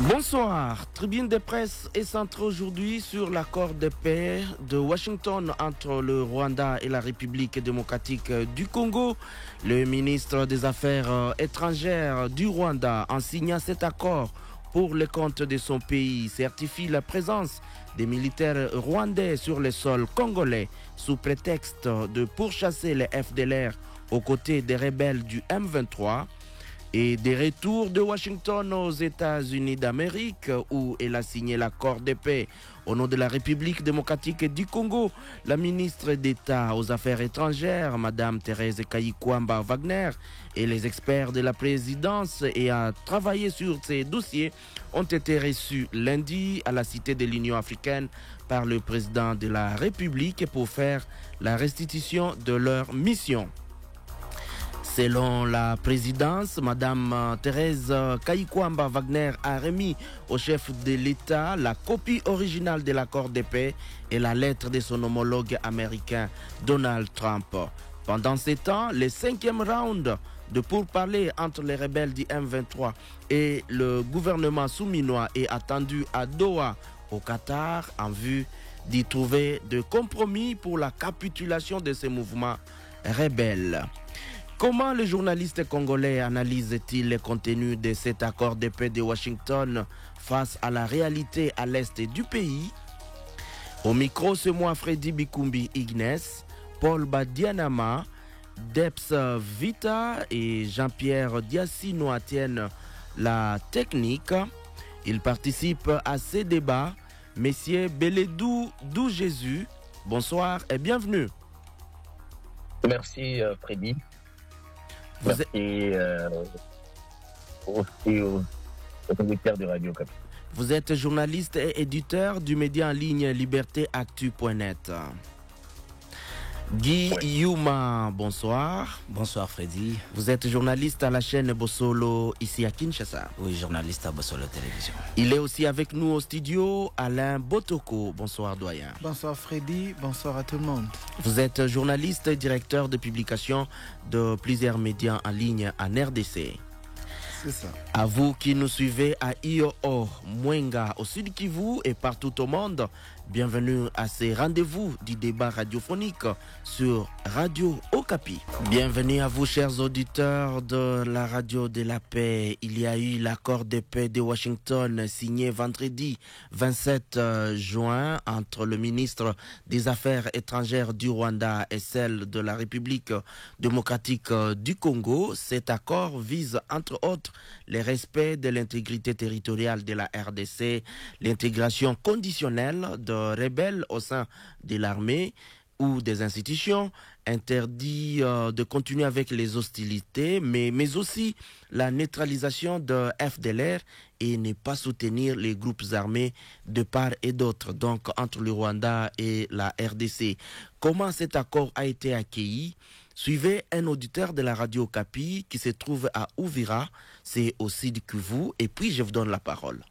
Bonsoir. Tribune de presse est centrée aujourd'hui sur l'accord de paix de Washington entre le Rwanda et la République démocratique du Congo. Le ministre des Affaires étrangères du Rwanda, en signant cet accord pour le compte de son pays, certifie la présence des militaires rwandais sur le sol congolais sous prétexte de pourchasser les FDLR aux côtés des rebelles du M23. Et des retours de Washington aux États-Unis d'Amérique, où elle a signé l'accord de paix au nom de la République démocratique du Congo. La ministre d'État aux Affaires étrangères, Mme Thérèse Kayikwamba Wagner, et les experts de la présidence et à travailler sur ces dossiers ont été reçus lundi à la Cité de l'Union africaine par le président de la République pour faire la restitution de leur mission. Selon la présidence, Mme Thérèse Kayikwamba Wagner a remis au chef de l'État la copie originale de l'accord de paix et la lettre de son homologue américain Donald Trump. Pendant ces temps, le 5e round de pourparlers entre les rebelles du M23 et le gouvernement souminois est attendu à Doha, au Qatar, en vue d'y trouver de compromis pour la capitulation de ces mouvements rebelles. Comment le journaliste congolais analyse-t-il le contenu de cet accord de paix de Washington face à la réalité à l'est du pays? Au micro, c'est moi, Freddy Bikumbi Ignes, Paul Badianama, Deps Vita et Jean-Pierre Diassino tiennent la technique. Ils participent à ces débats. Messieurs Beledou Dou Jésus, bonsoir et bienvenue. Merci Freddy. Merci aux auditeurs de Radio Capi. Vous êtes journaliste et éditeur du média en ligne libertéactu.net. Guy Yuma, bonsoir. Bonsoir Freddy. Vous êtes journaliste à la chaîne Bossolo ici à Kinshasa. Oui, journaliste à Bossolo Télévision. Il est aussi avec nous au studio Alain Botoko. Bonsoir doyen. Bonsoir Freddy, bonsoir à tout le monde. Vous êtes journaliste et directeur de publication de plusieurs médias en ligne en RDC. C'est ça. À vous qui nous suivez à Iyo, Mwenga, au Sud Kivu et partout au monde, bienvenue à ces rendez-vous du débat radiophonique sur Radio Okapi. Bienvenue à vous, chers auditeurs de la radio de la paix. Il y a eu l'accord de paix de Washington signé vendredi 27 juin entre le ministre des Affaires étrangères du Rwanda et celle de la République démocratique du Congo. Cet accord vise, entre autres, le respect de l'intégrité territoriale de la RDC, l'intégration conditionnelle de rebelles au sein de l'armée ou des institutions, interdit de continuer avec les hostilités, mais aussi la neutralisation de FDLR et ne pas soutenir les groupes armés de part et d'autre, donc entre le Rwanda et la RDC. Comment cet accord a été accueilli? Suivez un auditeur de la radio Capi qui se trouve à Uvira, c'est au Sud Kivu, et puis je vous donne la parole.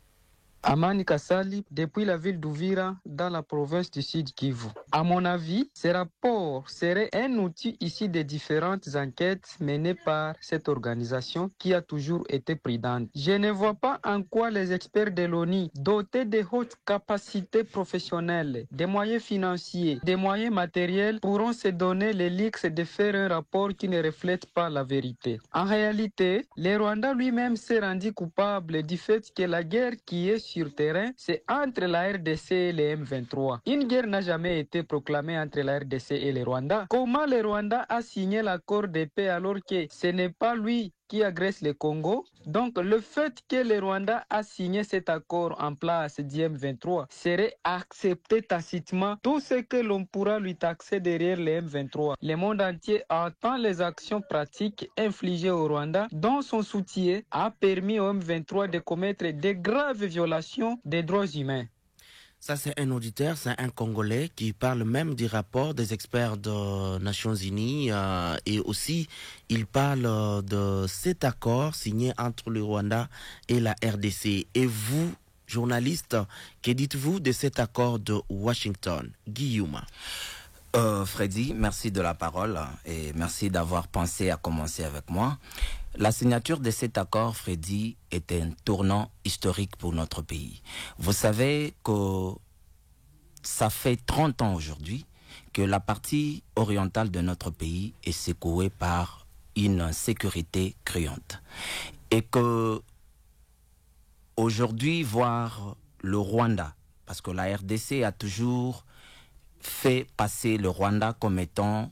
Amani Kassali, depuis la ville d'Uvira, dans la province du Sud Kivu. À mon avis, ce rapport serait un outil issu des différentes enquêtes menées par cette organisation qui a toujours été prudente. Je ne vois pas en quoi les experts de l'ONU, dotés de hautes capacités professionnelles, des moyens financiers, des moyens matériels, pourront se donner les luxe de faire un rapport qui ne reflète pas la vérité. En réalité, le Rwanda lui-même s'est rendu coupable du fait que la guerre qui est sur terrain, c'est entre la RDC et les M23. Une guerre n'a jamais été proclamée entre la RDC et le Rwanda. Comment le Rwanda a signé l'accord de paix alors que ce n'est pas lui qui agresse le Congo? Donc le fait que le Rwanda a signé cet accord en place du M23 serait accepté tacitement tout ce que l'on pourra lui taxer derrière le M23. Le monde entier entend les actions pratiques infligées au Rwanda dont son soutien a permis au M23 de commettre de graves violations des droits humains. Ça, c'est un auditeur, c'est un Congolais qui parle même du rapport des experts des Nations Unies et aussi, il parle de cet accord signé entre le Rwanda et la RDC. Et vous, journaliste, que dites-vous de cet accord de Washington? Guillaume. Freddy, merci de la parole et merci d'avoir pensé à commencer avec moi. La signature de cet accord, Freddy, est un tournant historique pour notre pays. Vous savez que ça fait 30 ans aujourd'hui que la partie orientale de notre pays est secouée par une insécurité criante. Et que aujourd'hui, voir le Rwanda, parce que la RDC a toujours fait passer le Rwanda comme étant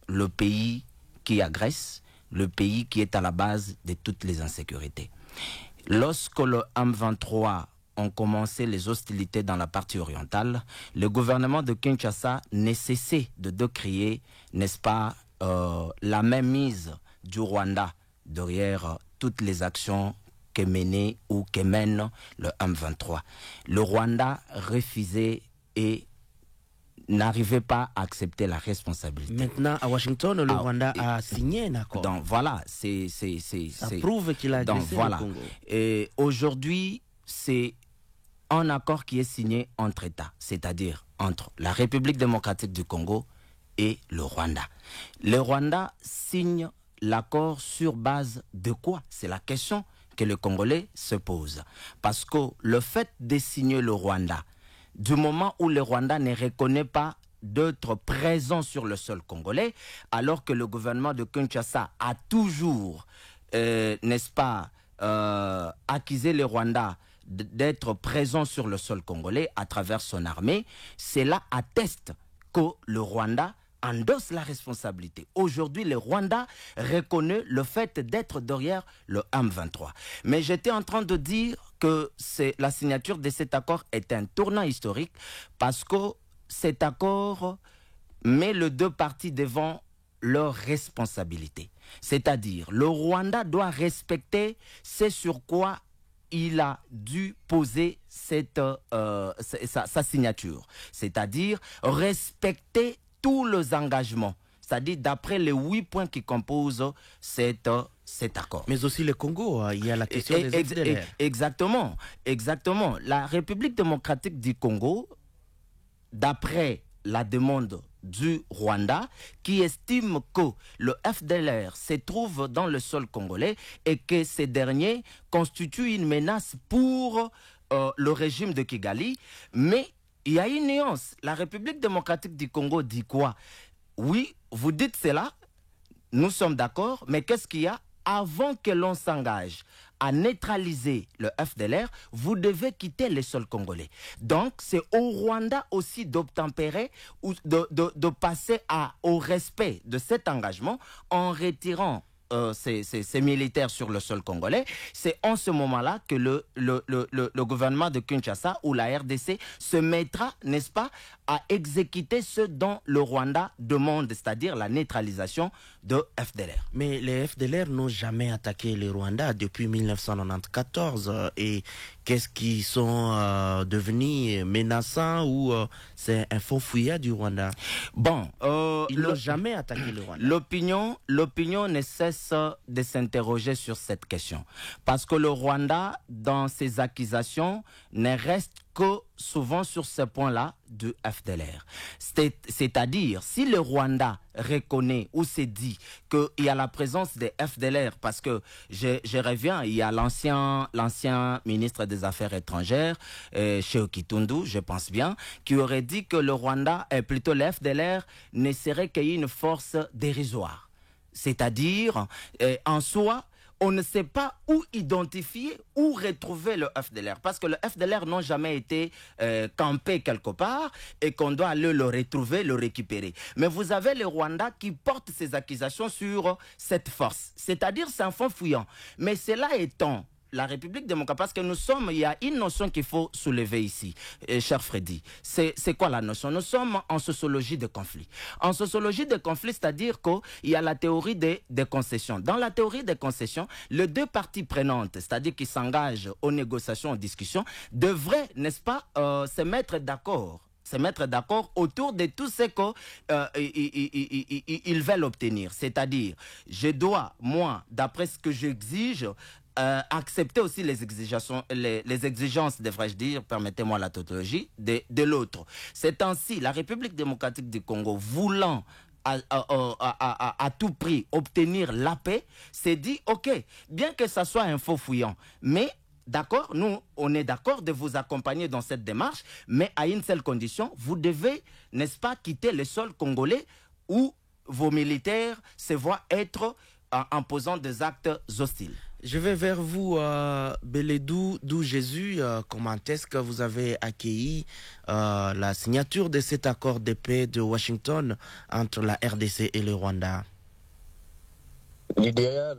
le pays qui agresse, le pays qui est à la base de toutes les insécurités. Lorsque le M23 ont commencé les hostilités dans la partie orientale, le gouvernement de Kinshasa n'a cessé de décrier, n'est-ce pas, la même mise du Rwanda derrière toutes les actions que menait ou que mène le M23. Le Rwanda refusait et n'arrivait pas à accepter la responsabilité. Maintenant, à Washington, le Rwanda a signé un accord. Donc voilà, ça prouve qu'il a agressé le Congo. Et aujourd'hui, c'est un accord qui est signé entre États, c'est-à-dire entre la République démocratique du Congo et le Rwanda. Le Rwanda signe l'accord sur base de quoi? C'est la question que le Congolais se pose. Parce que le fait de signer le Rwanda, du moment où le Rwanda ne reconnaît pas d'être présent sur le sol congolais, alors que le gouvernement de Kinshasa a toujours, n'est-ce pas, accusé le Rwanda d'être présent sur le sol congolais à travers son armée, cela atteste que le Rwanda endosse la responsabilité. Aujourd'hui, le Rwanda reconnaît le fait d'être derrière le M23. Mais j'étais en train de dire que la signature de cet accord est un tournant historique parce que cet accord met les deux parties devant leurs responsabilités. C'est-à-dire, le Rwanda doit respecter ce sur quoi il a dû poser sa signature. C'est-à-dire, respecter tous les engagements, c'est-à-dire d'après les 8 points qui composent cet accord. Mais aussi le Congo, il y a la question des FDLR. Exactement. La République démocratique du Congo, d'après la demande du Rwanda, qui estime que le FDLR se trouve dans le sol congolais et que ces derniers constituent une menace pour le régime de Kigali, mais il y a une nuance. La République démocratique du Congo dit quoi? Oui, vous dites cela, nous sommes d'accord, mais qu'est-ce qu'il y a? Avant que l'on s'engage à neutraliser le FDLR, vous devez quitter le sol congolais. Donc, c'est au Rwanda aussi d'obtempérer ou de passer au respect de cet engagement en retirant ces militaires sur le sol congolais. C'est en ce moment-là que le gouvernement de Kinshasa ou la RDC se mettra, n'est-ce pas, à exécuter ce dont le Rwanda demande, c'est-à-dire la neutralisation de FDLR. Mais les FDLR n'ont jamais attaqué le Rwanda depuis 1994. Et qu'est-ce qu'ils sont devenus menaçants ou c'est un faux fuyard du Rwanda? Bon, ils n'ont jamais attaqué le Rwanda. L'opinion ne cesse de s'interroger sur cette question. Parce que le Rwanda, dans ses accusations, ne reste que souvent sur ce point-là du FDLR. C'est-à-dire, si le Rwanda reconnaît ou se dit qu'il y a la présence des FDLR, parce que je reviens, il y a l'ancien ministre des Affaires étrangères, Cheikh Kitundu, je pense bien, qui aurait dit que le Rwanda, plutôt le FDLR, ne serait qu'une force dérisoire. C'est-à-dire, en soi, on ne sait pas où identifier, où retrouver le FDLR. Parce que le FDLR n'a jamais été campé quelque part et qu'on doit aller le retrouver, le récupérer. Mais vous avez le Rwanda qui porte ses accusations sur cette force. C'est-à-dire, c'est un fond fouillant. Mais cela étant, la République démocratique, parce que il y a une notion qu'il faut soulever ici, cher Freddy. C'est quoi la notion? Nous sommes en sociologie de conflit. En sociologie de conflit, c'est-à-dire qu'il y a la théorie des concessions. Dans la théorie des concessions, les deux parties prenantes, c'est-à-dire qui s'engagent aux négociations, aux discussions, devraient, n'est-ce pas, se mettre d'accord autour de tout ce qu'ils veulent obtenir. C'est-à-dire, je dois, moi, d'après ce que j'exige, accepter aussi les exigences, devrais-je dire, permettez-moi la tautologie, de l'autre. C'est ainsi, la République démocratique du Congo, voulant à tout prix obtenir la paix, s'est dit, ok, bien que ça soit un faux fouillant, mais d'accord, nous, on est d'accord de vous accompagner dans cette démarche, mais à une seule condition, vous devez, n'est-ce pas, quitter le sol congolais où vos militaires se voient être en posant des actes hostiles. Je vais vers vous, Beledou Dou Jésus. Comment est-ce que vous avez accueilli la signature de cet accord de paix de Washington entre la RDC et le Rwanda? L'idéal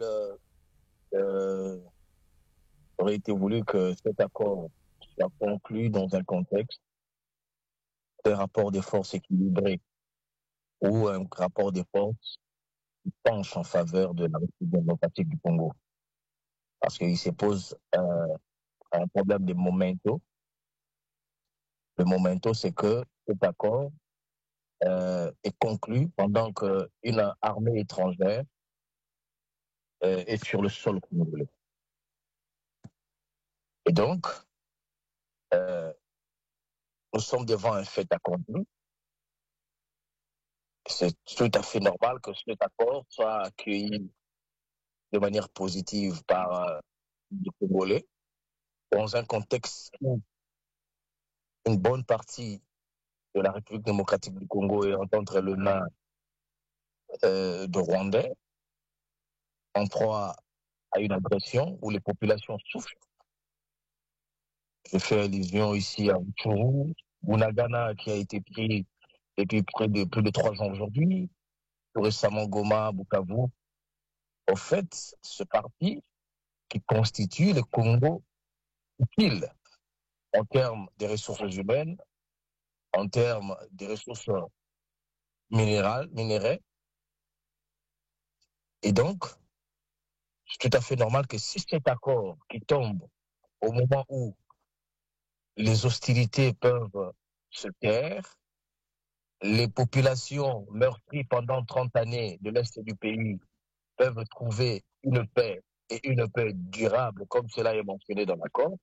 aurait été voulu que cet accord soit conclu dans un contexte de rapport de force équilibré ou un rapport de force qui penche en faveur de la République démocratique du Congo. Parce qu'il se pose un problème de momento. Le momento, c'est que cet accord est conclu pendant qu'une armée étrangère est sur le sol congolais. Et donc, nous sommes devant un fait accompli. C'est tout à fait normal que cet accord soit accueilli de manière positive par les Congolais, dans un contexte où une bonne partie de la République démocratique du Congo est entre les mains de Rwandais, en proie à une agression où les populations souffrent. Je fais allusion ici à Rutshuru, Bunagana qui a été pris depuis plus de 3 ans aujourd'hui, tout récemment Goma, Bukavu. Au fait, ce parti qui constitue le Congo utile en termes des ressources humaines, en termes des ressources minérales. Et donc, c'est tout à fait normal que si cet accord qui tombe au moment où les hostilités peuvent se taire, les populations meurtries pendant 30 années de l'Est du pays peuvent trouver une paix et une paix durable, comme cela est mentionné dans l'accord,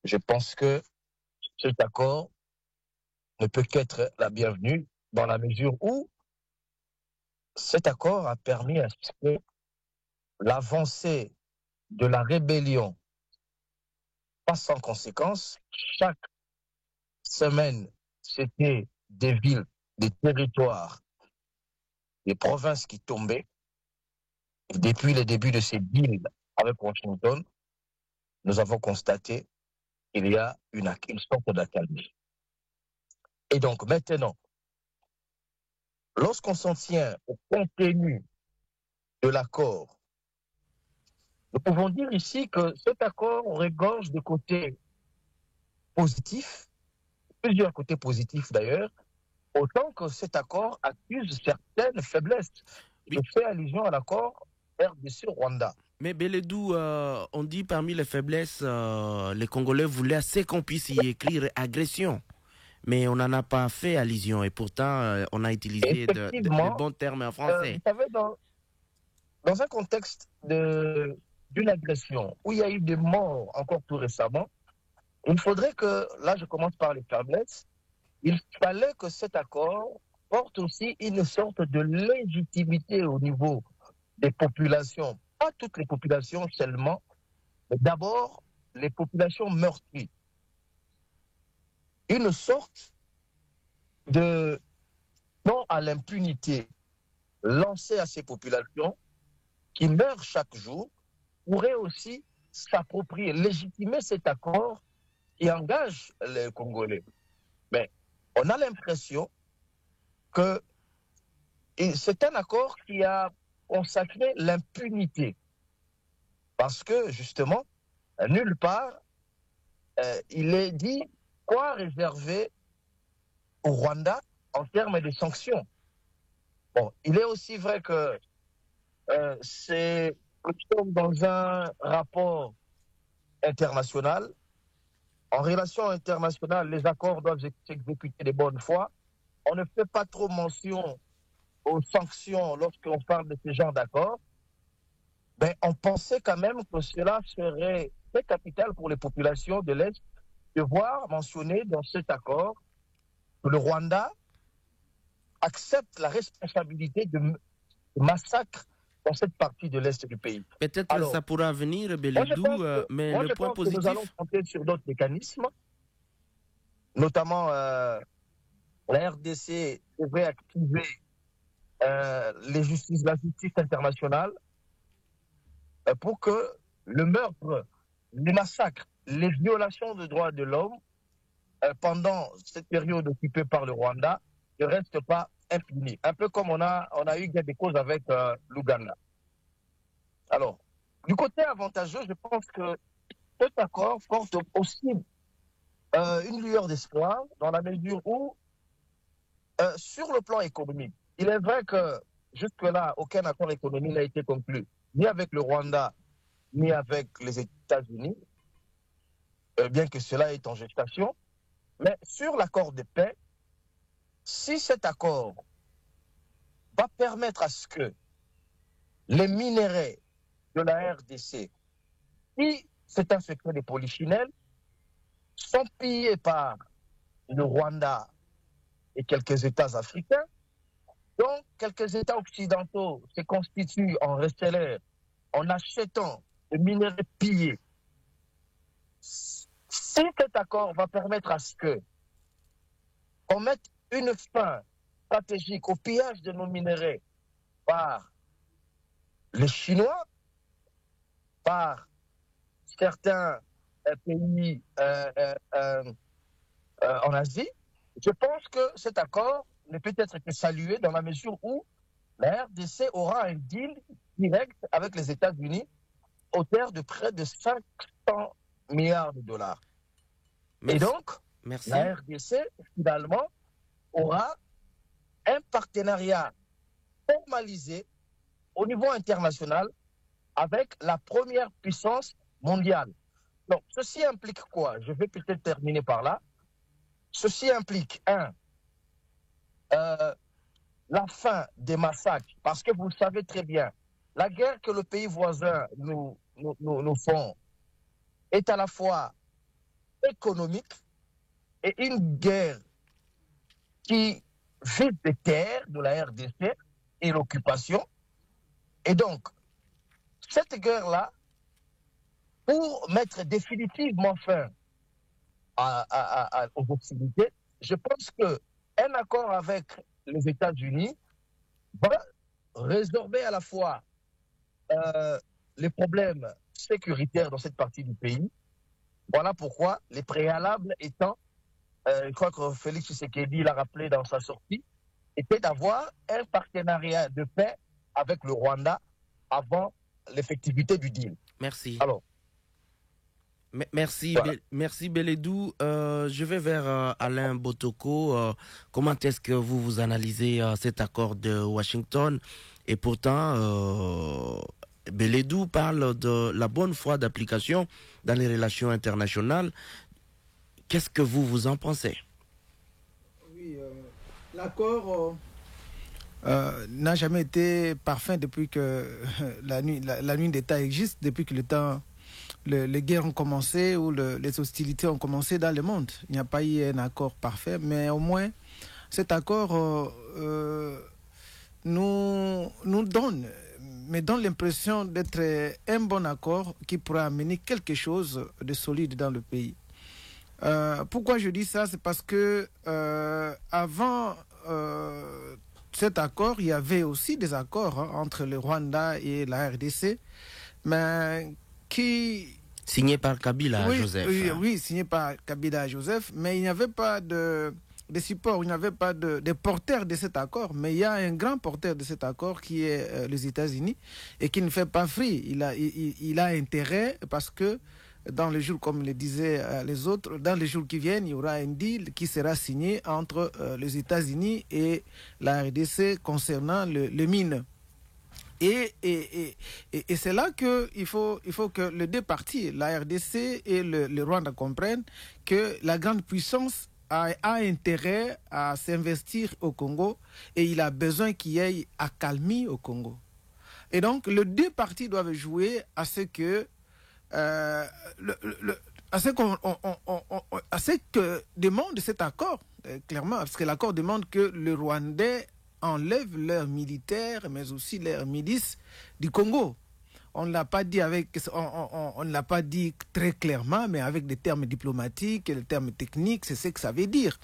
je pense que cet accord ne peut qu'être la bienvenue dans la mesure où cet accord a permis à ce que l'avancée de la rébellion passe sans conséquence. Chaque semaine, c'était des villes, des territoires, des provinces qui tombaient. Et depuis le début de ces deals avec Washington, nous avons constaté qu'il y a une sorte d'accalmie. Et donc maintenant, lorsqu'on s'en tient au contenu de l'accord, nous pouvons dire ici que cet accord regorge de côtés positifs, plusieurs côtés positifs d'ailleurs, autant que cet accord accuse certaines faiblesses. Je fais allusion à l'accord RDC-Rwanda. Mais Beledou, on dit parmi les faiblesses, les Congolais voulaient assez qu'on puisse y écrire agression. Mais on n'en a pas fait allusion et pourtant on a utilisé de bons termes en français. Vous savez, dans un contexte d'une agression où il y a eu des morts encore tout récemment, il faudrait que, là je commence par les faiblesses, il fallait que cet accord porte aussi une sorte de légitimité au niveau des populations, pas toutes les populations seulement, mais d'abord les populations meurtries. Une sorte de non à l'impunité lancée à ces populations qui meurent chaque jour pourrait aussi s'approprier, légitimer cet accord qui engage les Congolais. Mais on a l'impression que c'est un accord qui a consacré l'impunité. Parce que, justement, nulle part, il est dit quoi réserver au Rwanda en termes de sanctions. Bon, il est aussi vrai que nous sommes dans un rapport international. En relation internationale, les accords doivent s'exécuter de bonne foi. On ne fait pas trop mention aux sanctions lorsqu'on parle de ce genre d'accords. ben, on pensait quand même que cela serait très capital pour les populations de l'Est de voir mentionné dans cet accord que le Rwanda accepte la responsabilité de massacres dans cette partie de l'Est du pays. Peut-être que ça pourra venir, Beledou, mais le point positif... nous allons compter sur d'autres mécanismes, notamment la RDC devrait activer la justice internationale pour que le meurtre, les massacres, les violations de droits de l'homme pendant cette période occupée par le Rwanda ne restent pas impunis. Un peu comme on a eu des causes avec l'Ouganda. Alors, du côté avantageux, je pense que cet accord porte aussi une lueur d'espoir dans la mesure où, sur le plan économique, il est vrai que jusque-là, aucun accord économique n'a été conclu, ni avec le Rwanda, ni avec les États-Unis, bien que cela est en gestation. Mais sur l'accord de paix, si cet accord va permettre à ce que les minerais de la RDC, si c'est un secret des polychinelles, sont pillés par le Rwanda et quelques États africains, donc quelques États occidentaux se constituent en resellers en achetant des minerais pillés. Si cet accord va permettre à ce que on mette une fin stratégique au pillage de nos minerais par les Chinois, par certains pays en Asie, je pense que cet accord ne peut être que salué dans la mesure où la RDC aura un deal direct avec les États-Unis au terme de près de 500 milliards de dollars. Merci. Et donc, Merci. la RDC, finalement, aura un partenariat formalisé au niveau international avec la première puissance mondiale. Donc, ceci implique quoi? Je vais peut-être terminer par là. Ceci implique, la fin des massacres, parce que vous le savez très bien, la guerre que le pays voisin nous font est à la fois économique et une guerre qui vise des terres de la RDC et l'occupation. Et donc, cette guerre-là, pour mettre définitivement fin aux hostilités, je pense qu'un accord avec les États-Unis va résorber à la fois les problèmes sécuritaires dans cette partie du pays. Voilà pourquoi les préalables étant, je crois que Félix Tshisekedi l'a rappelé dans sa sortie, était d'avoir un partenariat de paix avec le Rwanda avant l'effectivité du deal. Merci. Alors, merci, voilà. Merci Beledou. Je vais vers Alain Botoko. Comment est-ce que vous analysez cet accord de Washington? Et pourtant, Beledou parle de la bonne foi d'application dans les relations internationales. Qu'est-ce que vous en pensez? Oui, l'accord n'a jamais été parfait depuis que la nuit d'État existe, depuis que les guerres ont commencé ou les hostilités ont commencé dans le monde. Il n'y a pas eu un accord parfait, mais au moins cet accord nous donne l'impression d'être un bon accord qui pourra amener quelque chose de solide dans le pays. Pourquoi je dis ça? C'est parce que avant cet accord, il y avait aussi des accords entre le Rwanda et la RDC, mais qui... Signé par Kabila, Joseph. Oui, signé par Kabila Joseph, mais il n'y avait pas de support, il n'y avait pas de porteur de cet accord, mais il y a un grand porteur de cet accord qui est les États-Unis et qui ne fait pas free. Il a intérêt parce que dans les jours, comme le disaient les autres, dans les jours qui viennent, il y aura un deal qui sera signé entre les États-Unis et la RDC concernant les mines. Et c'est là qu'il faut que les deux parties, la RDC et le Rwanda, comprennent que la grande puissance a intérêt à s'investir au Congo et il a besoin qu'il y ait accalmie au Congo. Et donc, les deux parties doivent jouer à ce que à ce que demande cet accord, clairement, parce que l'accord demande que le Rwandais enlève leurs militaires, mais aussi leurs milices du Congo. On ne l'a pas dit on ne l'a pas dit très clairement, mais avec des termes diplomatiques et des termes techniques, c'est ce que ça veut dire.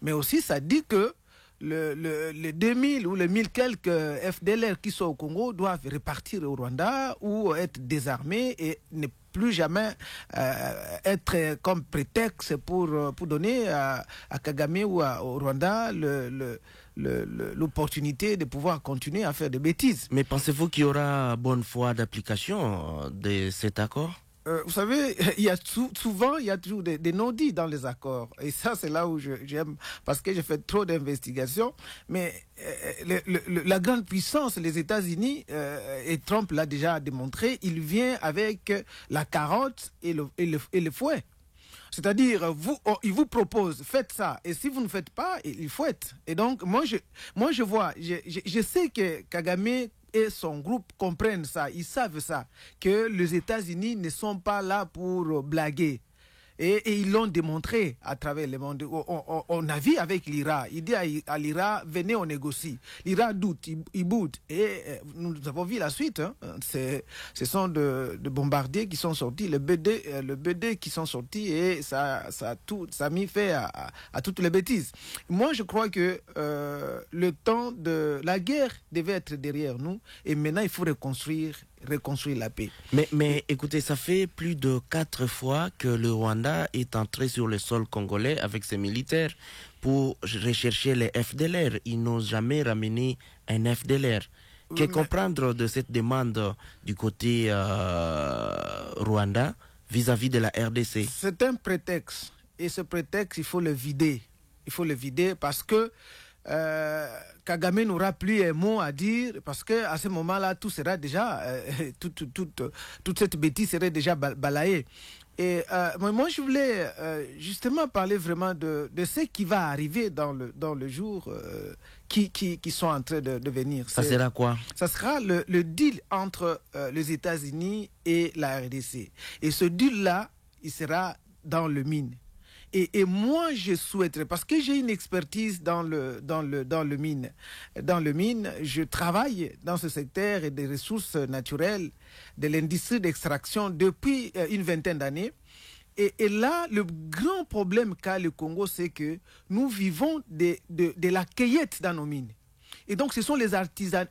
Mais aussi, ça dit que les 2000 ou les 1000 quelques FDLR qui sont au Congo doivent repartir au Rwanda ou être désarmés et ne plus jamais être comme prétexte pour donner à Kagame ou au Rwanda l'opportunité de pouvoir continuer à faire des bêtises. Mais pensez-vous qu'il y aura bonne foi d'application de cet accord? Vous savez, il y a souvent, il y a toujours des non-dits dans les accords. Et ça, c'est là où j'aime, parce que j'ai fait trop d'investigations. Mais la grande puissance, les États-Unis, et Trump l'a déjà démontré, il vient avec la carotte et le fouet. C'est-à-dire, il vous propose, faites ça. Et si vous ne faites pas, il fouette. Et donc, moi, je vois, je sais que Kagame et son groupe comprennent ça, ils savent ça, que les États-Unis ne sont pas là pour blaguer. Et ils l'ont démontré à travers le monde. On a vu avec l'IRA. Il dit à l'IRA, venez, on négocie. L'IRA doute, il boude. Et nous avons vu la suite. Hein. Ce sont de bombardiers qui sont sortis, le BD qui sont sortis, et ça a mis fait à toutes les bêtises. Moi, je crois que le temps de la guerre devait être derrière nous. Et maintenant, il faut reconstruire la paix. Mais écoutez, ça fait plus de 4 fois que le Rwanda est entré sur le sol congolais avec ses militaires pour rechercher les FDLR. Ils n'ont jamais ramené un FDLR. Que comprendre de cette demande du côté Rwanda vis-à-vis de la RDC? C'est un prétexte. Et ce prétexte, il faut le vider. Il faut le vider parce que Kagame n'aura plus un mot à dire, parce qu'à ce moment-là, tout sera déjà, toute cette bêtise serait déjà balayée. Et moi, je voulais justement parler vraiment de ce qui va arriver dans le jour qui sont en train de venir. Ça sera quoi? Ça sera le deal entre les États-Unis et la RDC. Et ce deal-là, il sera dans le mine. Et moi, je souhaiterais, parce que j'ai une expertise dans le mine. Dans le mine, je travaille dans ce secteur et des ressources naturelles, de l'industrie d'extraction depuis une vingtaine d'années. Et là, le grand problème qu'a le Congo, c'est que nous vivons de la cueillette dans nos mines. Et donc, ce sont les artisanaux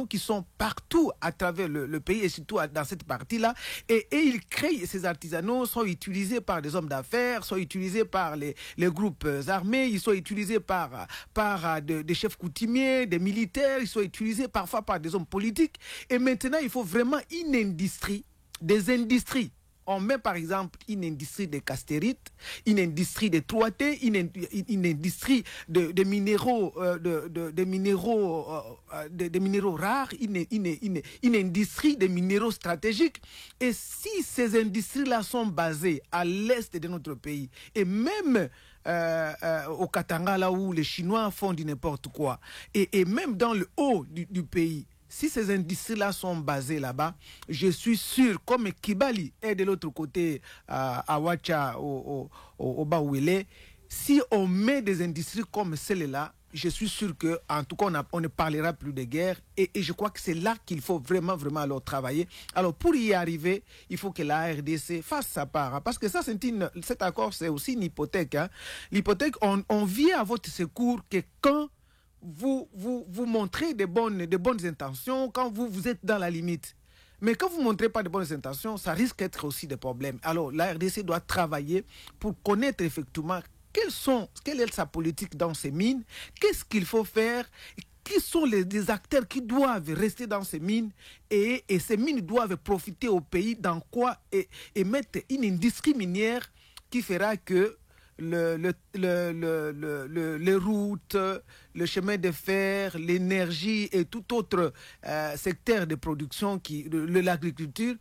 qui sont partout à travers le pays et surtout dans cette partie-là. Et ils créent, ces artisanaux sont utilisés par des hommes d'affaires, sont utilisés par les groupes armés, ils sont utilisés par des chefs coutumiers, des militaires, ils sont utilisés parfois par des hommes politiques. Et maintenant, il faut vraiment une industrie, des industries. On met par exemple une industrie de castérite, une industrie de 3T, une industrie de minéraux, de minéraux rares, une industrie de minéraux stratégiques. Et si ces industries-là sont basées à l'est de notre pays, et même au Katanga, là où les Chinois font du n'importe quoi, et même dans le haut du pays, si ces industries-là sont basées là-bas, je suis sûr, comme Kibali est de l'autre côté, à Ouacha, au bas où il est, si on met des industries comme celle-là, je suis sûr qu'en tout cas, on ne parlera plus de guerre. Et je crois que c'est là qu'il faut vraiment, vraiment alors travailler. Alors, pour y arriver, il faut que la RDC fasse sa part. Hein, parce que ça, cet accord, c'est aussi une hypothèque. Hein. L'hypothèque, on vient à votre secours que quand vous montrez de bonnes intentions, quand vous êtes dans la limite. Mais quand vous ne montrez pas de bonnes intentions, ça risque d'être aussi des problèmes. Alors, la RDC doit travailler pour connaître effectivement quelle est sa politique dans ces mines, qu'est-ce qu'il faut faire, qui sont les acteurs qui doivent rester dans ces mines, et ces mines doivent profiter au pays dans quoi, et mettre une industrie minière qui fera que les routes, le chemin de fer, l'énergie et tout autre secteur de production, l'agriculture,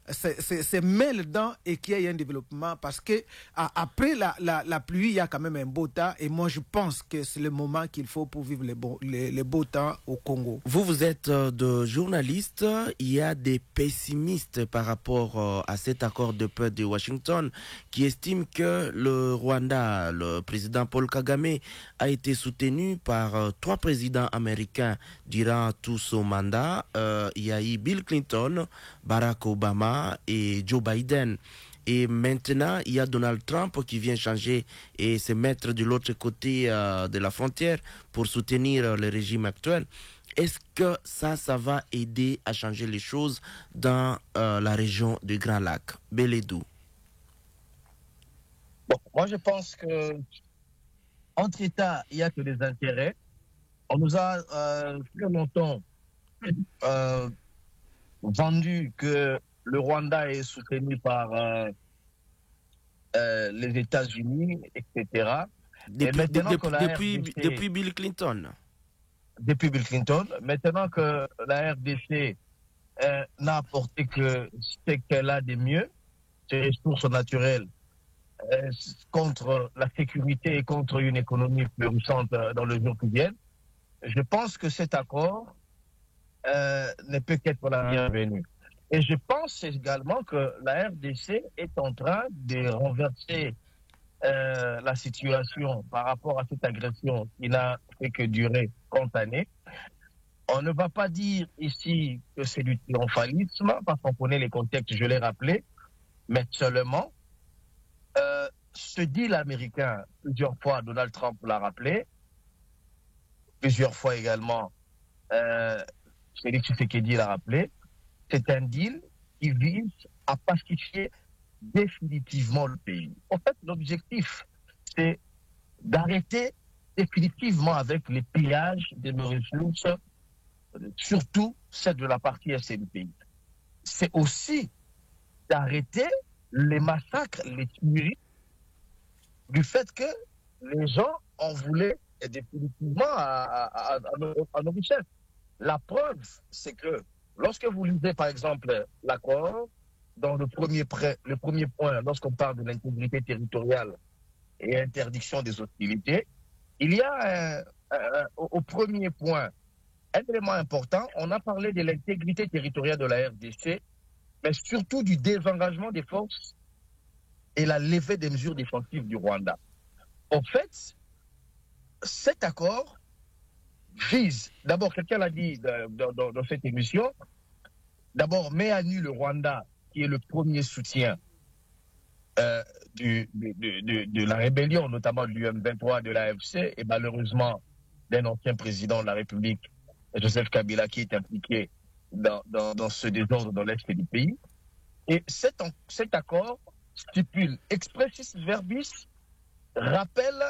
se mêlent dedans et qu'il y ait un développement, parce que après la pluie, il y a quand même un beau temps, et moi je pense que c'est le moment qu'il faut pour vivre les beaux temps au Congo. Vous êtes de journaliste, il y a des pessimistes par rapport à cet accord de paix de Washington qui estiment que le Rwanda, le président Paul Kagame, a été soutenu par 3 présidents américains durant tout son mandat. Il y a eu Bill Clinton, Barack Obama et Joe Biden. Et maintenant, il y a Donald Trump qui vient changer et se mettre de l'autre côté de la frontière pour soutenir le régime actuel. Est-ce que ça va aider à changer les choses dans la région du Grand Lac? Beledou. Bon, moi, je pense que entre États, il n'y a que des intérêts. On nous a plus longtemps vendu que le Rwanda est soutenu par les États-Unis, etc. Depuis Bill Clinton. Depuis Bill Clinton. Maintenant que la RDC n'a apporté que ce qu'elle a de mieux, ses ressources naturelles, contre la sécurité et contre une économie florissante dans le jour qui vient, je pense que cet accord ne peut qu'être la bienvenue. Et je pense également que la RDC est en train de renverser la situation par rapport à cette agression qui n'a fait que durer 30 années. On ne va pas dire ici que c'est du triomphalisme, parce qu'on connaît les contextes, je l'ai rappelé, mais seulement, ce deal américain, plusieurs fois Donald Trump l'a rappelé, plusieurs fois également Félix Tshisekedi l'a rappelé, c'est un deal qui vise à pacifier définitivement le pays. En fait, l'objectif, c'est d'arrêter définitivement avec les pillages des ressources, surtout celle de la partie est du pays. C'est aussi d'arrêter les massacres, les tueries, du fait que les gens en voulaient définitivement à nos richesses. La preuve, c'est que lorsque vous lisez, par exemple, l'accord, dans le premier point, lorsqu'on parle de l'intégrité territoriale et interdiction des hostilités, il y a au premier point un élément important. On a parlé de l'intégrité territoriale de la RDC, mais surtout du désengagement des forces et la levée des mesures défensives du Rwanda. En fait, cet accord vise, d'abord, quelqu'un l'a dit dans cette émission, d'abord, met à nu le Rwanda, qui est le premier soutien de la rébellion, notamment du M23, de l'AFC, et malheureusement d'un ancien président de la République, Joseph Kabila, qui est impliqué dans ce désordre dans l'est du pays. Et cet accord stipule expressis verbis, rappelle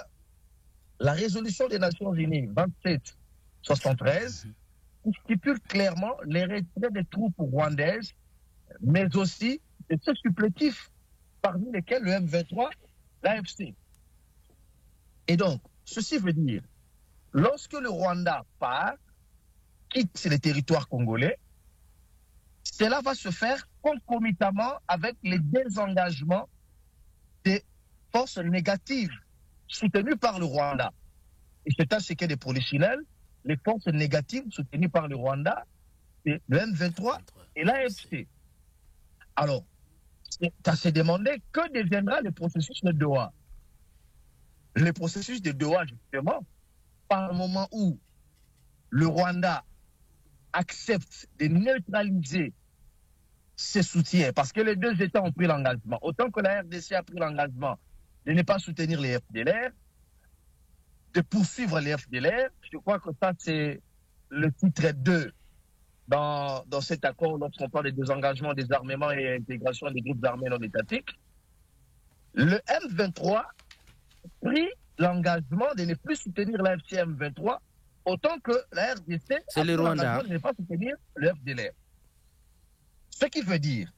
la résolution des Nations Unies 2773, qui stipule clairement les retraits des troupes rwandaises, mais aussi de ceux supplétifs, parmi lesquels le M23, l'AFC. Et donc, ceci veut dire, lorsque le Rwanda part, quitte les territoires congolais, cela va se faire concomitamment avec les désengagements des forces négatives soutenues par le Rwanda. Et c'est à ce qu'est des polichinelles, les forces négatives soutenues par le Rwanda, c'est le M23 et l'AFC. Alors, ça s'est demandé que deviendra le processus de Doha. Le processus de Doha, justement, par le moment où le Rwanda accepte de neutraliser ses soutiens, parce que les deux États ont pris l'engagement. Autant que la RDC a pris l'engagement de ne pas soutenir les FDLR, de poursuivre les FDLR, je crois que ça, c'est le titre 2 dans cet accord lorsqu'on parle de désengagement, désarmement et intégration des groupes armés non étatiques. Le M23 prit l'engagement de ne plus soutenir la FCM 23, autant que la RDC a pris l'engagement de ne pas soutenir le FDLR. Ce qui veut dire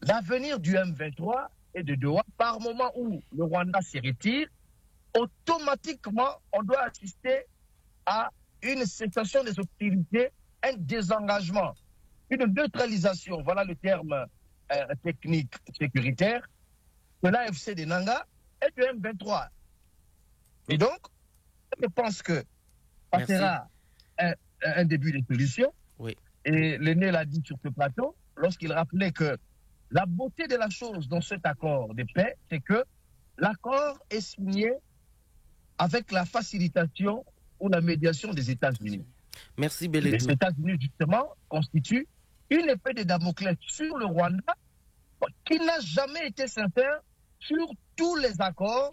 l'avenir du M23 et de Doha, par moment où le Rwanda se retire, automatiquement, on doit assister à une cessation des hostilités, un désengagement une neutralisation, voilà le terme technique sécuritaire, de l'AFC de Nanga et du M23. Et donc, je pense que ça sera un début de solution. Oui. Et l'aîné l'a dit sur ce plateau, lorsqu'il rappelait que la beauté de la chose dans cet accord de paix, c'est que l'accord est signé avec la facilitation ou la médiation des États-Unis. Merci Beledou. Les États-Unis, justement, constituent une épée de Damoclès sur le Rwanda qui n'a jamais été sincère sur tous les accords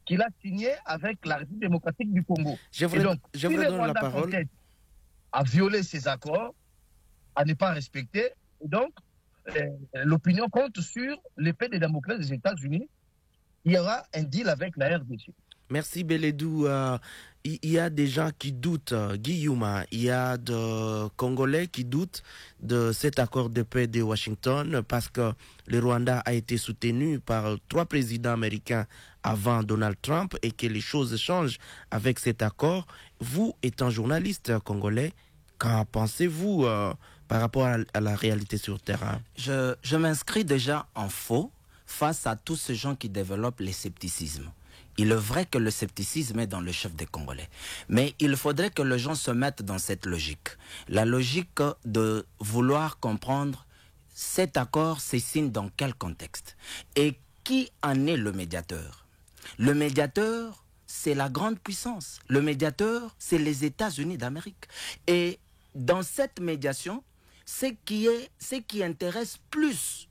qu'il a signés avec la République démocratique du Congo. Je vous donne la parole. À violer ces accords, à ne pas respecter. Et donc, l'opinion compte sur l'épée de Damoclès des États-Unis. Il y aura un deal avec la RDC. Merci Beledou. Il y a des gens qui doutent, Guillaume, il y a des Congolais qui doutent de cet accord de paix de Washington parce que le Rwanda a été soutenu par 3 présidents américains avant Donald Trump et que les choses changent avec cet accord. Vous, étant journaliste congolais, qu'en pensez-vous par rapport à la réalité sur le terrain? Je m'inscris déjà en faux face à tous ces gens qui développent le scepticisme. Il est vrai que le scepticisme est dans le chef des Congolais. Mais il faudrait que les gens se mettent dans cette logique. La logique de vouloir comprendre cet accord se signe dans quel contexte. Et qui en est le médiateur? Le médiateur, c'est la grande puissance. Le médiateur, c'est les États-Unis d'Amérique. Et dans cette médiation, ce qui intéresse plus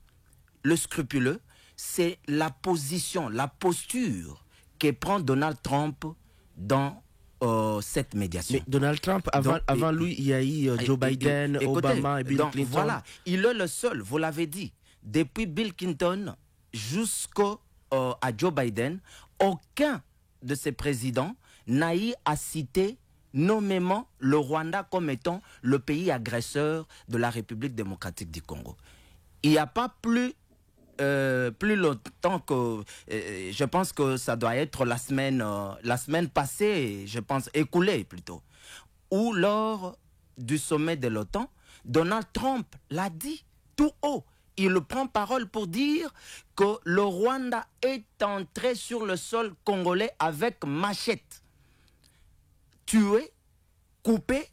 le scrupuleux, c'est la position, la posture que prend Donald Trump dans cette médiation. Mais Donald Trump, avant lui, il y a eu Joe Biden, Obama et Bill Clinton. Voilà, il est le seul, vous l'avez dit. Depuis Bill Clinton jusqu'à Joe Biden, aucun de ces présidents n'a eu à citer nommément le Rwanda comme étant le pays agresseur de la République démocratique du Congo. Il n'y a pas plus longtemps que je pense que ça doit être la semaine passée, je pense écoulée plutôt, où lors du sommet de l'OTAN, Donald Trump l'a dit tout haut. Il prend parole pour dire que le Rwanda est entré sur le sol congolais avec machette, tué, coupé.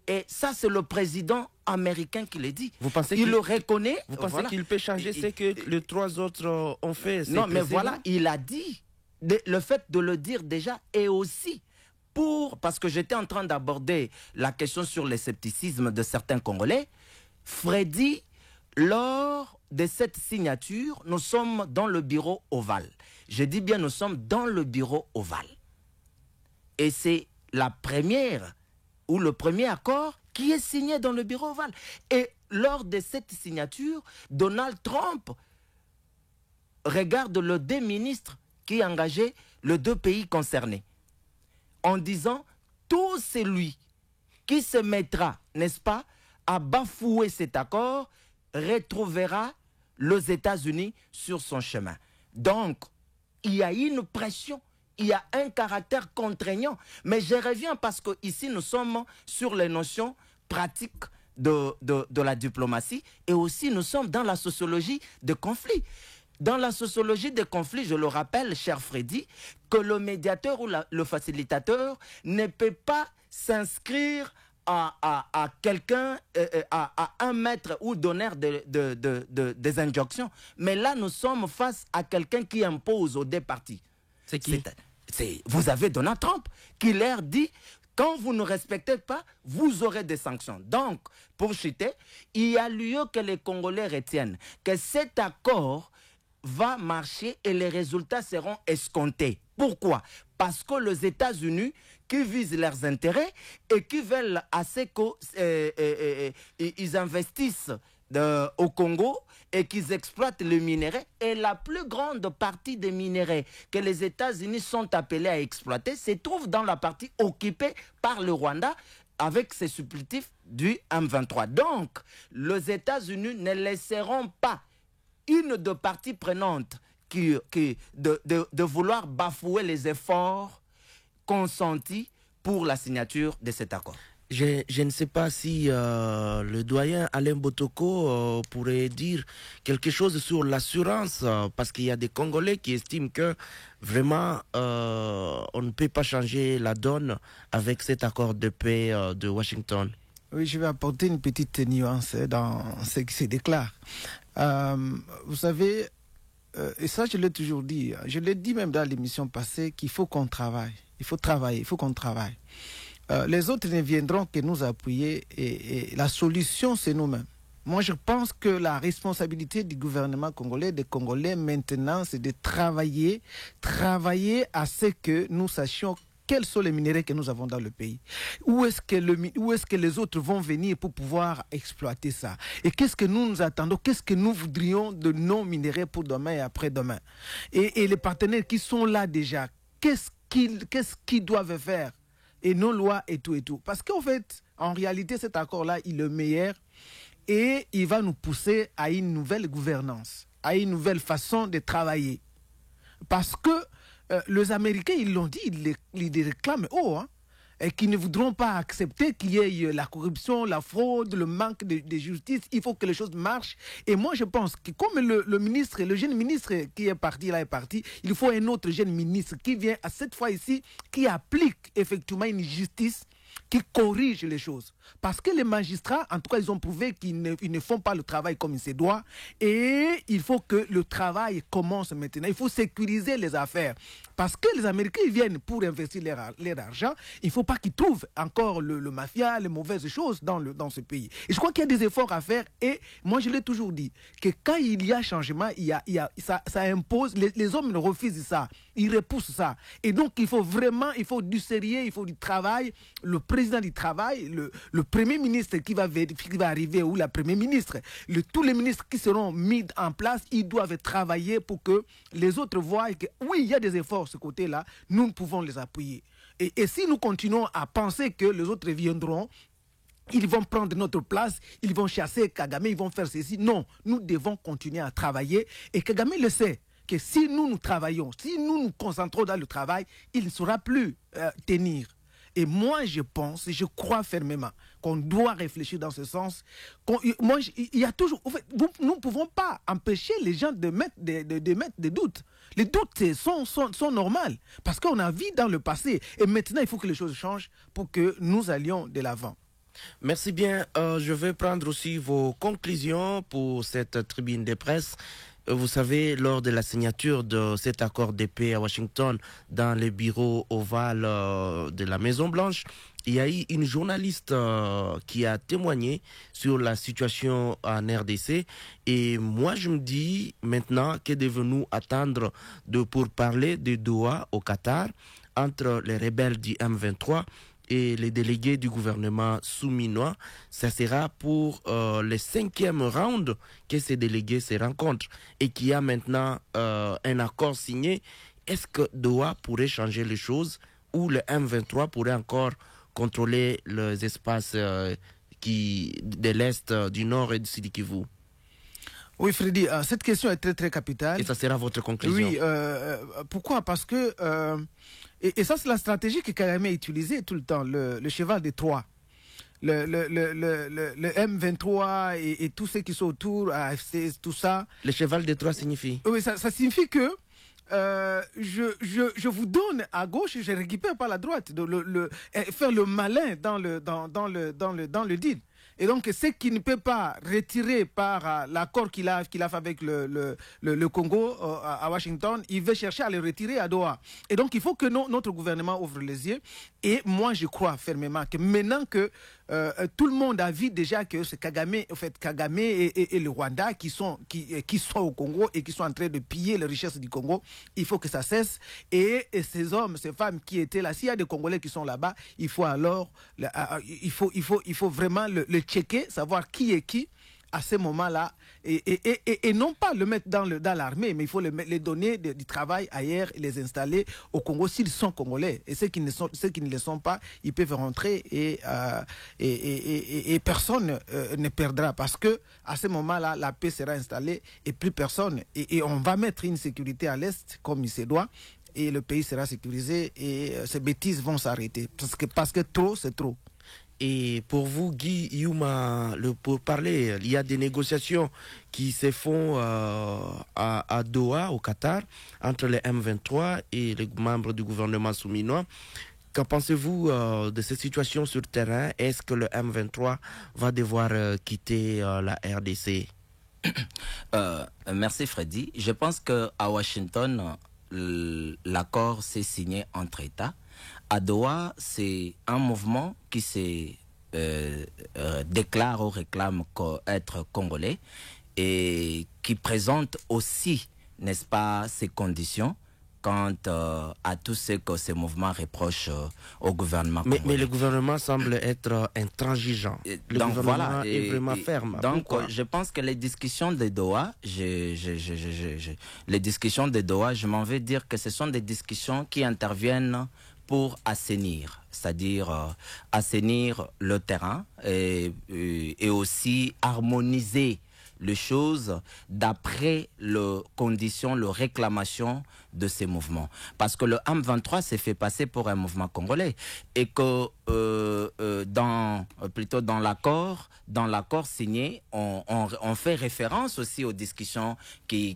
Et ça, c'est le président américain qui le dit. Vous pensez il le reconnaît. Vous pensez qu'il peut changer ce que les 3 autres ont fait? Non, mais voilà, il a dit. Le fait de le dire déjà est aussi parce que j'étais en train d'aborder la question sur le scepticisme de certains Congolais. Freddy, lors de cette signature, nous sommes dans le bureau ovale. Je dis bien nous sommes dans le bureau ovale. Et c'est la première ou le premier accord qui est signé dans le bureau ovale. Et lors de cette signature, Donald Trump regarde les 2 ministres qui engageaient les 2 pays concernés en disant tout celui qui se mettra, n'est-ce pas, à bafouer cet accord retrouvera les États-Unis sur son chemin. Donc, il y a une pression. Il y a un caractère contraignant. Mais je reviens parce qu'ici, nous sommes sur les notions pratiques de la diplomatie et aussi nous sommes dans la sociologie des conflits. Dans la sociologie des conflits, je le rappelle, cher Freddy, que le médiateur ou le facilitateur ne peut pas s'inscrire à quelqu'un, à un maître ou donneur des injonctions. Mais là, nous sommes face à quelqu'un qui impose aux 2 parties. C'est qui? Vous avez Donald Trump qui leur dit, quand vous ne respectez pas, vous aurez des sanctions. Donc, pour chuter, il y a lieu que les Congolais retiennent que cet accord va marcher et les résultats seront escomptés. Pourquoi? Parce que les États-Unis, qui visent leurs intérêts et qui veulent assez qu'ils investissent au Congo et qu'ils exploitent le minerai. Et la plus grande partie des minéraux que les États-Unis sont appelés à exploiter se trouve dans la partie occupée par le Rwanda avec ses supplétifs du M23. Donc, les États-Unis ne laisseront pas une de parties prenantes de vouloir bafouer les efforts consentis pour la signature de cet accord. Je ne sais pas si le doyen Alain Botoko pourrait dire quelque chose sur l'assurance, parce qu'il y a des Congolais qui estiment que vraiment on ne peut pas changer la donne avec cet accord de paix de Washington. Oui, je vais apporter une petite nuance dans ce qui se déclare. Vous savez, et ça je l'ai toujours dit, je l'ai dit même dans l'émission passée, qu'il faut qu'on travaille. Il faut travailler, il faut qu'on travaille. Les autres ne viendront que nous appuyer et la solution, c'est nous-mêmes. Moi, je pense que la responsabilité du gouvernement congolais, des Congolais maintenant, c'est de travailler à ce que nous sachions quels sont les minéraux que nous avons dans le pays. Où est-ce que les autres vont venir pour pouvoir exploiter ça? Et qu'est-ce que nous attendons? Qu'est-ce que nous voudrions de nos minéraux pour demain et après-demain? Et les partenaires qui sont là déjà, qu'est-ce qu'ils doivent faire? Et nos lois et tout et tout. Parce qu'en fait, en réalité, cet accord-là, il est le meilleur et il va nous pousser à une nouvelle gouvernance, à une nouvelle façon de travailler. Parce que les Américains, ils l'ont dit, ils les réclament haut, hein, et qu'ils ne voudront pas accepter qu'il y ait la corruption, la fraude, le manque de justice. Il faut que les choses marchent. Et moi, je pense que comme le ministre, le jeune ministre qui est parti, là est parti, il faut un autre jeune ministre qui vient à cette fois ici, qui applique effectivement une justice qui corrige les choses. Parce que les magistrats, en tout cas, ils ont prouvé qu'ils ne font pas le travail comme il se doit. Et il faut que le travail commence maintenant. Il faut sécuriser les affaires. Parce que les Américains, ils viennent pour investir leur argent. Il ne faut pas qu'ils trouvent encore le mafia, les mauvaises choses dans ce pays. Et je crois qu'il y a des efforts à faire. Et moi, je l'ai toujours dit, que quand il y a changement, ça impose, les hommes refusent ça. Ils repoussent ça. Et donc, il faut du sérieux, il faut du travail. Le président du travail, le premier ministre qui va arriver, ou la première ministre, tous les ministres qui seront mis en place, ils doivent travailler pour que les autres voient que oui, il y a des efforts de ce côté-là, nous pouvons les appuyer. Et si nous continuons à penser que les autres viendront, ils vont prendre notre place, ils vont chasser Kagame, ils vont faire ceci. Non, nous devons continuer à travailler. Et Kagame le sait, que si nous travaillons, si nous nous concentrons dans le travail, il ne saura plus tenir. Et moi, je pense, et je crois fermement qu'on doit réfléchir dans ce sens. Il y a toujours... En fait, nous ne pouvons pas empêcher les gens de mettre des doutes. Les doutes sont normaux parce qu'on a vu dans le passé. Et maintenant, il faut que les choses changent pour que nous allions de l'avant. Merci bien. Je vais prendre aussi vos conclusions pour cette tribune de presse. Vous savez, lors de la signature de cet accord de paix à Washington, dans le bureau ovale de la Maison-Blanche, il y a eu une journaliste qui a témoigné sur la situation en RDC. Et moi, je me dis maintenant, que devons-nous attendre pour parler de Doha au Qatar entre les rebelles du M23 et les délégués du gouvernement souminois? Ça sera pour le 5e round que ces délégués se rencontrent et qu'il y a maintenant un accord signé. Est-ce que Doha pourrait changer les choses ou le M23 pourrait encore contrôler les espaces de l'Est, du Nord et du Sud Kivu? Oui, Freddy, cette question est très, très capitale. Et ça sera votre conclusion. Oui, pourquoi? Parce que... Et ça, c'est la stratégie que Kagame a utilisée tout le temps, le cheval des Troie. Le M23 et tous ceux qui sont autour, AFC, tout ça. Le cheval des Troie signifie? Oui, ça signifie que je vous donne à gauche et je récupère par la droite. Faire le malin dans le deal. Et donc, ce qui ne peut pas retirer par l'accord qu'il a fait avec le Congo à Washington, il veut chercher à le retirer à Doha. Et donc, il faut que notre gouvernement ouvre les yeux. Et moi, je crois fermement que maintenant que tout le monde a vu déjà que c'est Kagame, en fait, Kagame et le Rwanda qui sont au Congo et qui sont en train de piller les richesses du Congo, il faut que ça cesse. Et ces hommes, ces femmes qui étaient là, s'il y a des Congolais qui sont là-bas, il faut alors, il faut vraiment le checker, savoir qui est qui à ce moment-là, et non pas le mettre dans l'armée, mais il faut les donner du travail ailleurs et les installer au Congo s'ils sont congolais. Et ceux qui ne le sont pas, ils peuvent rentrer et personne ne perdra, parce que à ce moment-là, la paix sera installée et plus personne. Et on va mettre une sécurité à l'Est comme il se doit. Et le pays sera sécurisé et ces bêtises vont s'arrêter. Parce que trop, c'est trop. Et pour vous, Guy Youma, pour parler, il y a des négociations qui se font à Doha, au Qatar, entre les M23 et les membres du gouvernement souminois. Qu'en pensez-vous de cette situation sur le terrain? Est-ce que le M23 va devoir quitter la RDC? Merci Freddy. Je pense qu'à Washington, l'accord s'est signé entre États. À Doha, c'est un mouvement qui se déclare ou réclame être congolais et qui présente aussi, n'est-ce pas, ses conditions quant à tout ce que ces mouvements reprochent au gouvernement congolais. Mais le gouvernement semble être intransigeant. Le donc gouvernement voilà, est vraiment ferme. Donc Pourquoi? je pense que les discussions de Doha, les discussions de Doha, je m'en vais dire que ce sont des discussions qui interviennent pour assainir, c'est-à-dire assainir le terrain et aussi harmoniser les choses d'après les conditions, les réclamations de ces mouvements. Parce que le M23 s'est fait passer pour un mouvement congolais et que dans l'accord signé, on fait référence aussi aux discussions qui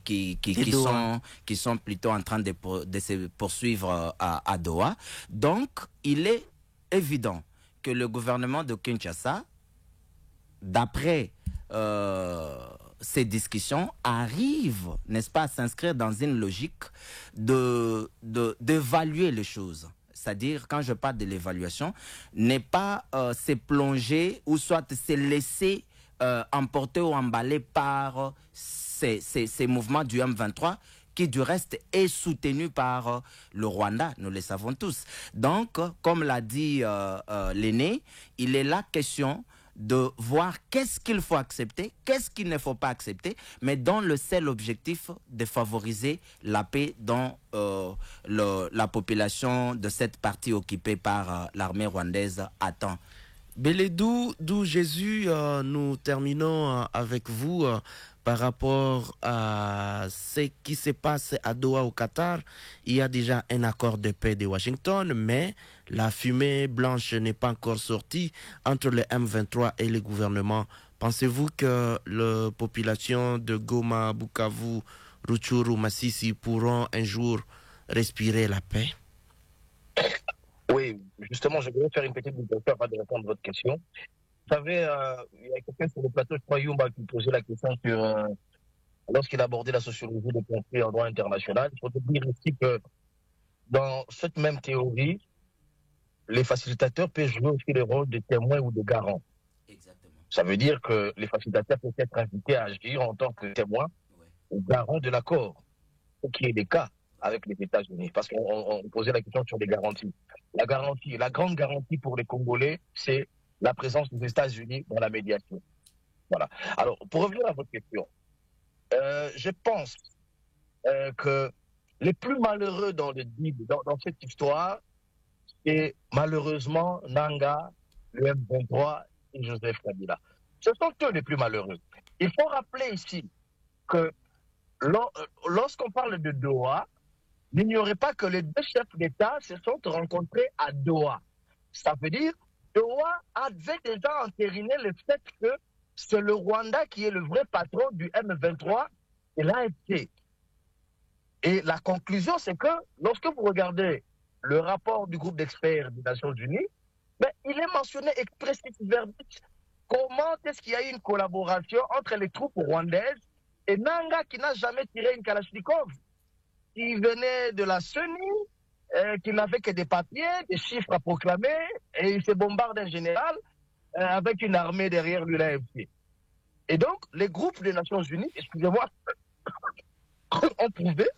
sont plutôt en train de se poursuivre à Doha. Donc, il est évident que le gouvernement de Kinshasa, d'après ces discussions, arrivent, n'est-ce pas, à s'inscrire dans une logique d'évaluer les choses. C'est-à-dire, quand je parle de l'évaluation, n'est pas se plonger ou soit se laisser emporter ou emballer par ces mouvements du M23 qui du reste est soutenu par le Rwanda, nous le savons tous. Donc, comme l'a dit l'aîné, il est la question de voir qu'est-ce qu'il faut accepter, qu'est-ce qu'il ne faut pas accepter, mais dans le seul objectif de favoriser la paix dans la population de cette partie occupée par l'armée rwandaise attend. Beledou, d'où Jésus, nous terminons avec vous par rapport à ce qui se passe à Doha au Qatar. Il y a déjà un accord de paix de Washington, mais la fumée blanche n'est pas encore sortie entre le M23 et le gouvernement. Pensez-vous que la population de Goma, Bukavu, Rutshuru, Masisi pourront un jour respirer la paix? Oui, justement, je voulais faire une petite digression avant de répondre à votre question. Vous savez, il y a quelqu'un sur le plateau, je crois, Yumba, qui posait la question sur lorsqu'il abordait la sociologie des conflits en droit international. Il faut dire ici que dans cette même théorie, les facilitateurs peuvent jouer aussi le rôle de témoins ou de garants. Exactement. Ça veut dire que les facilitateurs peuvent être invités à agir en tant que témoins ou garants de l'accord, ce qui est le cas avec les États-Unis, parce qu'on posait la question sur les garanties. La grande garantie pour les Congolais, c'est la présence des États-Unis dans la médiation. Voilà. Alors, pour revenir à votre question, je pense que les plus malheureux dans cette histoire, c'est malheureusement Nanga, le M23 et Joseph Kabila. Ce sont eux les plus malheureux. Il faut rappeler ici que lorsqu'on parle de Doha, n'ignorez pas que les deux chefs d'État se sont rencontrés à Doha. Ça veut dire que Doha avait déjà entériné le fait que c'est le Rwanda qui est le vrai patron du M23 et l'AFC. Et la conclusion, c'est que lorsque vous regardez le rapport du groupe d'experts des Nations Unies, ben, il est mentionné expressis verbis comment est-ce qu'il y a eu une collaboration entre les troupes rwandaises et Nanga qui n'a jamais tiré une Kalachnikov, qui venait de la CENI, qui n'avait que des papiers, des chiffres à proclamer, et il se bombarde un général avec une armée derrière lui, l'AFC. Et donc, les groupes des Nations Unies, excusez-moi, ont prouvé,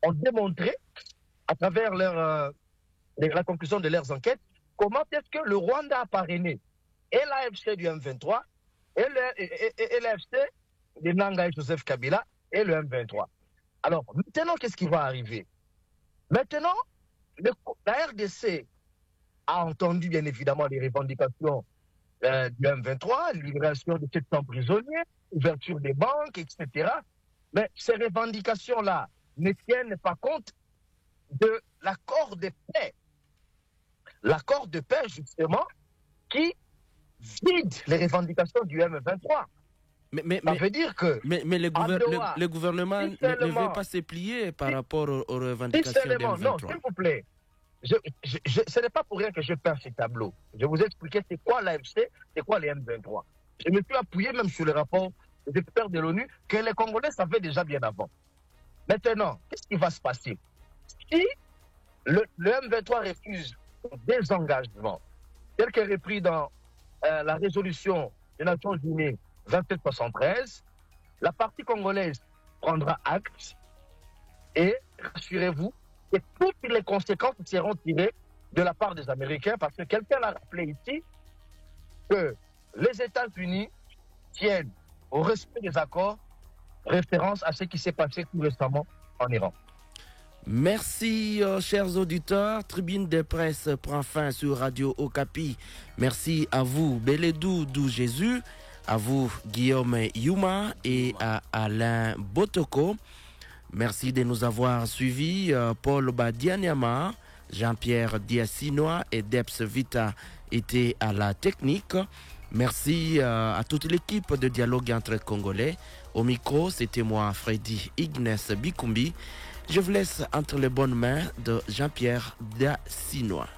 ont démontré, à travers la conclusion de leurs enquêtes, comment est-ce que le Rwanda a parrainé et l'AFC du M23 et l'AFC de Nanga et Joseph Kabila et le M23. Alors, maintenant, qu'est-ce qui va arriver? Maintenant, la RDC a entendu, bien évidemment, les revendications du M23, libération de 700 prisonniers, ouverture des banques, etc. Mais ces revendications-là ne tiennent pas compte de l'accord de paix. L'accord de paix, justement, qui vide les revendications du M23. Ça veut dire que... Mais le gouvernement ne veut pas se plier par rapport aux revendications du M23. Non, s'il vous plaît. Ce n'est pas pour rien que je peins ce tableau. Je vous ai expliqué c'est quoi l'AFC, c'est quoi les M23. Je me suis appuyé même sur le rapport des experts de l'ONU que les Congolais savaient déjà bien avant. Maintenant, qu'est-ce qui va se passer? Si le M23 refuse le désengagement, tel que repris dans la résolution des Nations Unies 2773, la partie congolaise prendra acte et rassurez-vous que toutes les conséquences seront tirées de la part des Américains parce que quelqu'un l'a rappelé ici que les États-Unis tiennent au respect des accords, référence à ce qui s'est passé tout récemment en Iran. Merci, chers auditeurs. Tribune de presse prend fin sur Radio Okapi. Merci à vous, Beledou Dou Jésus, à vous, Guillaume Yuma et à Alain Botoko. Merci de nous avoir suivis. Paul Badianyama, Jean-Pierre Diasinois et Debs Vita étaient à la technique. Merci à toute l'équipe de Dialogue entre Congolais. Au micro, c'était moi, Freddy Ignace Bikumbi. Je vous laisse entre les bonnes mains de Jean-Pierre Diasinois.